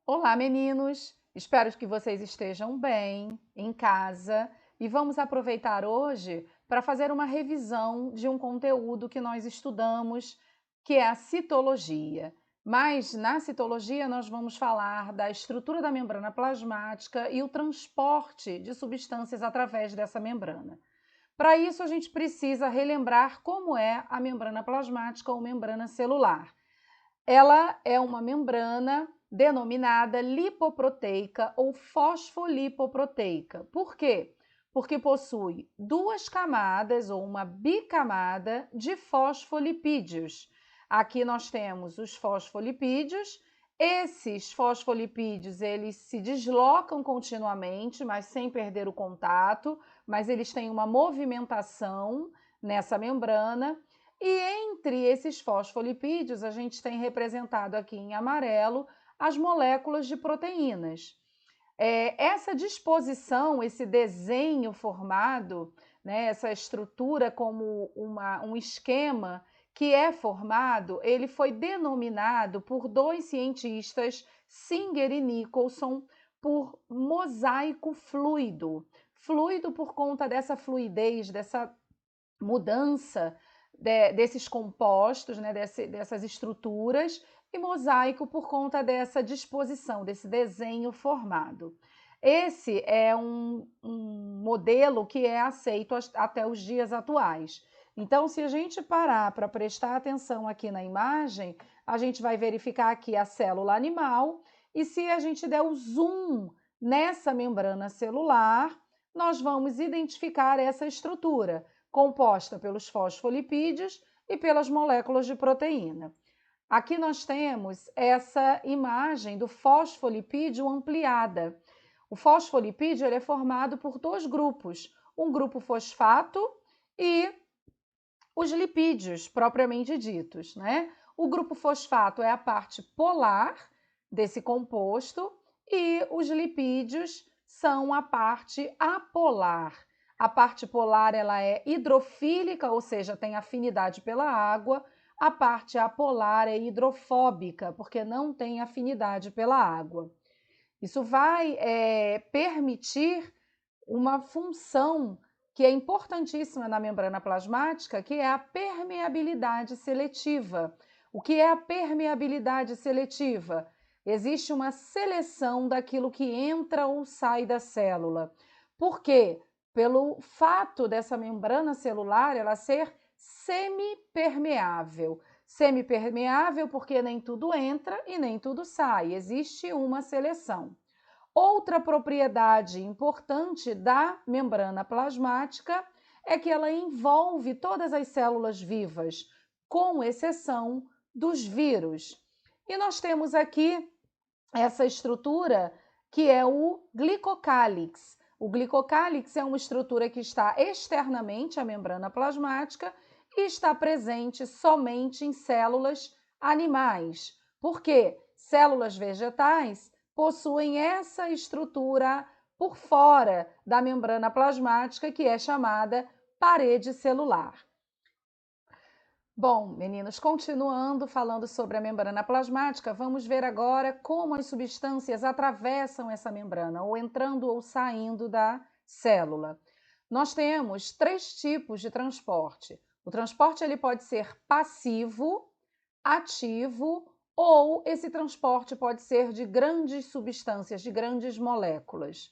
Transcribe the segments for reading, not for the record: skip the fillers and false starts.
Olá, meninos! Espero que vocês estejam bem em casa e vamos aproveitar hoje para fazer uma revisão de um conteúdo que nós estudamos, que é a citologia. Mas na citologia nós vamos falar da estrutura da membrana plasmática e o transporte de substâncias através dessa membrana. Para isso, a gente precisa relembrar como é a membrana plasmática ou membrana celular. Ela é uma membrana denominada lipoproteica ou fosfolipoproteica. Por quê? Porque possui duas camadas ou uma bicamada de fosfolipídios. Aqui nós temos os fosfolipídios. Esses fosfolipídios, eles se deslocam continuamente, mas sem perder o contato, mas eles têm uma movimentação nessa membrana. E entre esses fosfolipídios, a gente tem representado aqui em amarelo as moléculas de proteínas. Essa disposição, esse desenho formado, né, essa estrutura como um esquema que é formado, ele foi denominado por dois cientistas, Singer e Nicholson, por mosaico fluido. Fluido por conta dessa fluidez, dessa mudança desses compostos, né, dessas estruturas, e mosaico por conta dessa disposição, desse desenho formado. Esse é um modelo que é aceito até os dias atuais. Então, se a gente parar para prestar atenção aqui na imagem, a gente vai verificar aqui a célula animal, e se a gente der o zoom nessa membrana celular, nós vamos identificar essa estrutura composta pelos fosfolipídios e pelas moléculas de proteína. Aqui nós temos essa imagem do fosfolipídio ampliada. O fosfolipídio ele é formado por dois grupos, um grupo fosfato e os lipídios propriamente ditos, né? O grupo fosfato é a parte polar desse composto e os lipídios são a parte apolar. A parte polar ela é hidrofílica, ou seja, tem afinidade pela água. A parte apolar é hidrofóbica, porque não tem afinidade pela água. Isso vai permitir uma função que é importantíssima na membrana plasmática, que é a permeabilidade seletiva. O que é a permeabilidade seletiva? Existe uma seleção daquilo que entra ou sai da célula. Por quê? Pelo fato dessa membrana celular ela ser semipermeável. Semipermeável porque nem tudo entra e nem tudo sai. Existe uma seleção. Outra propriedade importante da membrana plasmática é que ela envolve todas as células vivas, com exceção dos vírus. E nós temos aqui essa estrutura que é o glicocálix. O glicocálix é uma estrutura que está externamente à membrana plasmática e está presente somente em células animais. Por quê? Células vegetais possuem essa estrutura por fora da membrana plasmática, que é chamada parede celular. Bom, meninos, continuando falando sobre a membrana plasmática, vamos ver agora como as substâncias atravessam essa membrana, ou entrando ou saindo da célula. Nós temos três tipos de transporte. O transporte ele pode ser passivo, ativo, ou esse transporte pode ser de grandes substâncias, de grandes moléculas.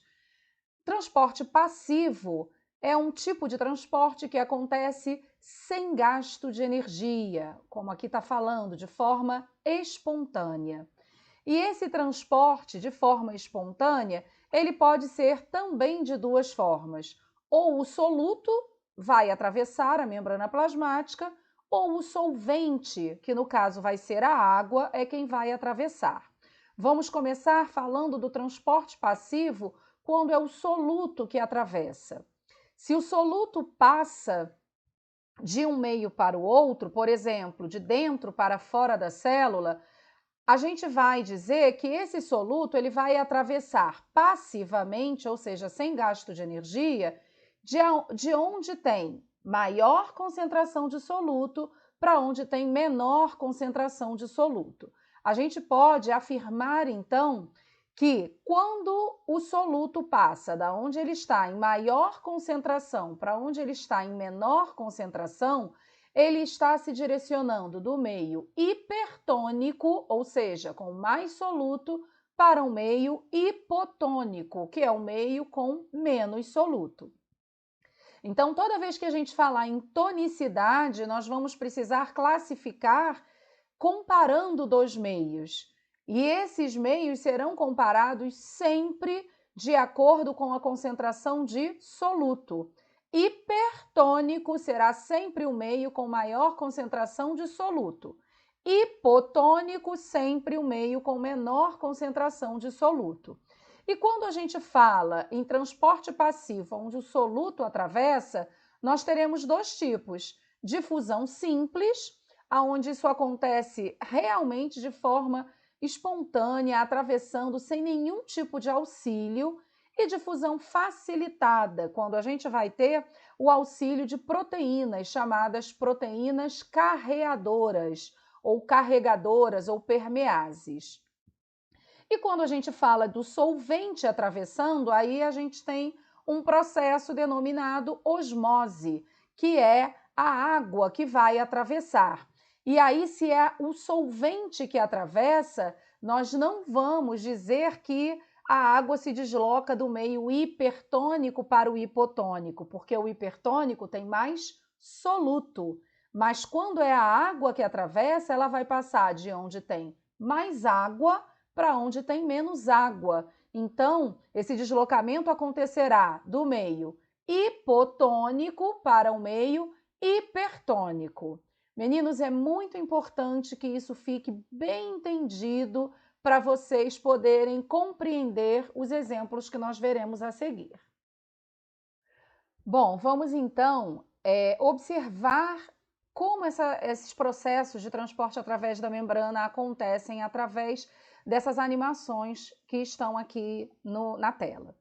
Transporte passivo é um tipo de transporte que acontece sem gasto de energia, como aqui está falando, de forma espontânea. E esse transporte de forma espontânea, ele pode ser também de duas formas. Ou o soluto vai atravessar a membrana plasmática, ou o solvente, que no caso vai ser a água, é quem vai atravessar. Vamos começar falando do transporte passivo quando é o soluto que atravessa. Se o soluto passa de um meio para o outro, por exemplo, de dentro para fora da célula, a gente vai dizer que esse soluto ele vai atravessar passivamente, ou seja, sem gasto de energia, de onde tem maior concentração de soluto para onde tem menor concentração de soluto. A gente pode afirmar, então, que quando o soluto passa da onde ele está em maior concentração para onde ele está em menor concentração, ele está se direcionando do meio hipertônico, ou seja, com mais soluto, para o meio hipotônico, que é o meio com menos soluto. Então, toda vez que a gente falar em tonicidade, nós vamos precisar classificar comparando dois meios. E esses meios serão comparados sempre de acordo com a concentração de soluto. Hipertônico será sempre o meio com maior concentração de soluto. Hipotônico, sempre o meio com menor concentração de soluto. E quando a gente fala em transporte passivo, onde o soluto atravessa, nós teremos dois tipos: difusão simples, onde isso acontece realmente de forma espontânea, atravessando sem nenhum tipo de auxílio, e difusão facilitada, quando a gente vai ter o auxílio de proteínas, chamadas proteínas carreadoras, ou carregadoras, ou permeases. E quando a gente fala do solvente atravessando, aí a gente tem um processo denominado osmose, que é a água que vai atravessar. E aí, se é o solvente que atravessa, nós não vamos dizer que a água se desloca do meio hipertônico para o hipotônico, porque o hipertônico tem mais soluto. Mas quando é a água que atravessa, ela vai passar de onde tem mais água para onde tem menos água. Então, esse deslocamento acontecerá do meio hipotônico para o meio hipertônico. Meninos, é muito importante que isso fique bem entendido para vocês poderem compreender os exemplos que nós veremos a seguir. Bom, vamos então observar como esses processos de transporte através da membrana acontecem através dessas animações que estão aqui na tela.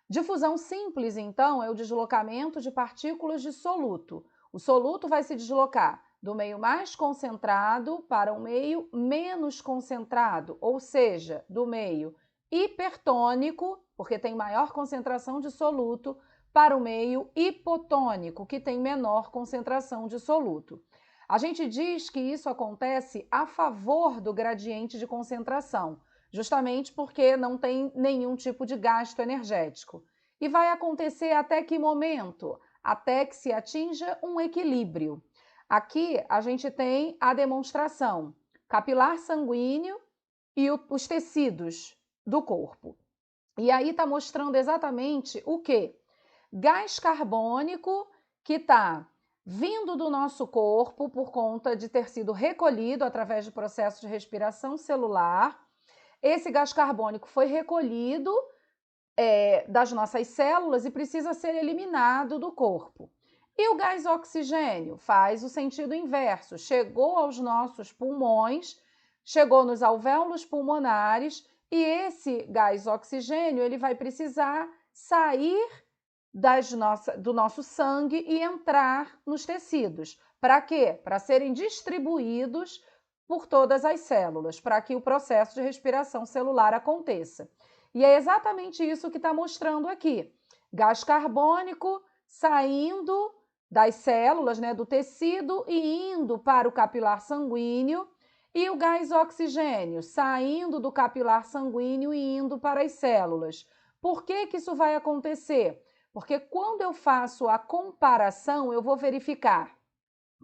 Difusão simples, então, é o deslocamento de partículas de soluto. O soluto vai se deslocar do meio mais concentrado para o meio menos concentrado, ou seja, do meio hipertônico, porque tem maior concentração de soluto, para o meio hipotônico, que tem menor concentração de soluto. A gente diz que isso acontece a favor do gradiente de concentração, justamente porque não tem nenhum tipo de gasto energético. E vai acontecer até que momento? Até que se atinja um equilíbrio. Aqui a gente tem a demonstração capilar sanguíneo e os tecidos do corpo. E aí está mostrando exatamente o quê? Gás carbônico que está vindo do nosso corpo por conta de ter sido recolhido através do processo de respiração celular. Esse gás carbônico foi recolhido das nossas células e precisa ser eliminado do corpo. E o gás oxigênio faz o sentido inverso, chegou aos nossos pulmões, chegou nos alvéolos pulmonares e esse gás oxigênio ele vai precisar sair do nosso sangue e entrar nos tecidos. Para quê? Para serem distribuídos por todas as células, para que o processo de respiração celular aconteça. E é exatamente isso que está mostrando aqui. Gás carbônico saindo das células, do tecido e indo para o capilar sanguíneo, e o gás oxigênio saindo do capilar sanguíneo e indo para as células. Por que que isso vai acontecer? Porque quando eu faço a comparação, eu vou verificar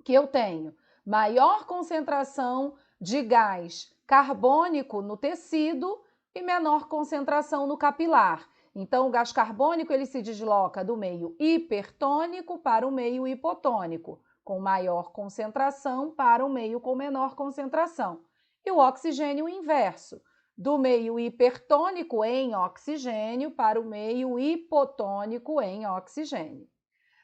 que eu tenho maior concentração de gás carbônico no tecido e menor concentração no capilar. Então, o gás carbônico ele se desloca do meio hipertônico para o meio hipotônico, com maior concentração para o meio com menor concentração. E o oxigênio o inverso, do meio hipertônico em oxigênio para o meio hipotônico em oxigênio.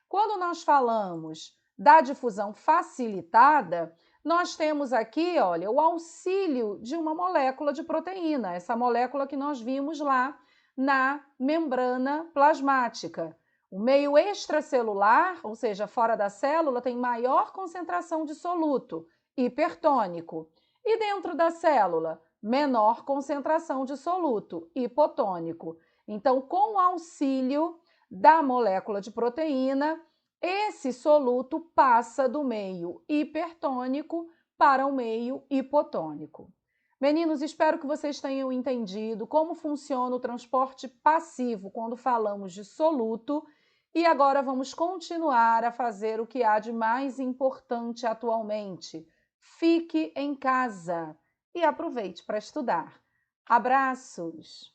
Quando nós falamos da difusão facilitada, nós temos aqui, olha, o auxílio de uma molécula de proteína, essa molécula que nós vimos lá na membrana plasmática. O meio extracelular, ou seja, fora da célula, tem maior concentração de soluto, hipertônico. E dentro da célula, menor concentração de soluto, hipotônico. Então, com o auxílio da molécula de proteína, esse soluto passa do meio hipertônico para o meio hipotônico. Meninos, espero que vocês tenham entendido como funciona o transporte passivo quando falamos de soluto. E agora vamos continuar a fazer o que há de mais importante atualmente. Fique em casa e aproveite para estudar. Abraços!